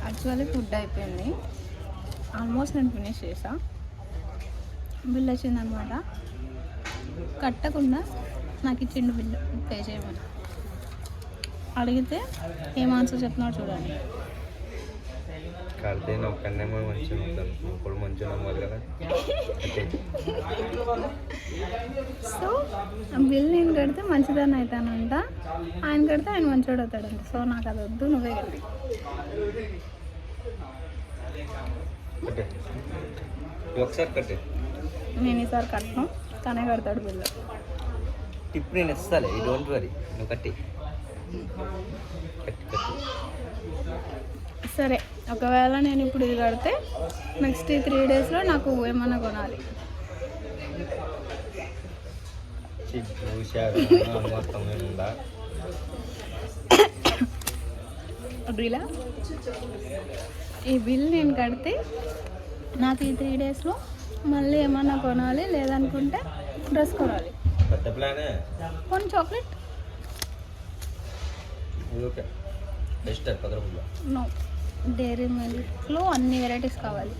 Actually food అయిపోయింది, almost నేను finish చేసా. బిల్ వచ్చిందనమాట. కట్టకుండా నాకు ఇచ్చిండు బిల్లు పే చేయమని. అడిగితే ఏం ఆన్సర్ చెప్తున్నాడు చూడండి. కడితే ఒక్కడేమో మంచిగా ఉంటాను, ఇప్పుడు మంచిగా నమ్మాలి కదా. సో బిల్ నేను కడితే మంచిదాన్ని అవుతానంట, ఆయన కడితే ఆయన మంచివాడు అవుతాడంట. సో నాకు అది వద్దు, నువ్వే కట్టి. ఒకసారి కట్టే. నేను ఈసారి కట్టను, తనే కడతాడు బిల్లు. టిప్ నేను ఇస్తాలే, ఈ డోంట్ వరీ, నువ్వు కట్టి. సరే, ఒకవేళ నేను ఇప్పుడు ఇది కడితే నెక్స్ట్ 3 డేస్లో నాకు ఏమన్నా కొనాలి. బిల్లా ఈ బిల్ నేను కడితే నాకు ఈ 3 డేస్లో మళ్ళీ ఏమన్నా కొనాలి, లేదనుకుంటే డ్రెస్ కొనాలి. పెద్ద ప్లానే. కొన్ని చాక్లెట్ ఓకే బెస్ట్ 10 రూపాయలు. నో, డైరీ మిల్క్లో అన్ని వెరైటీస్ కావాలి.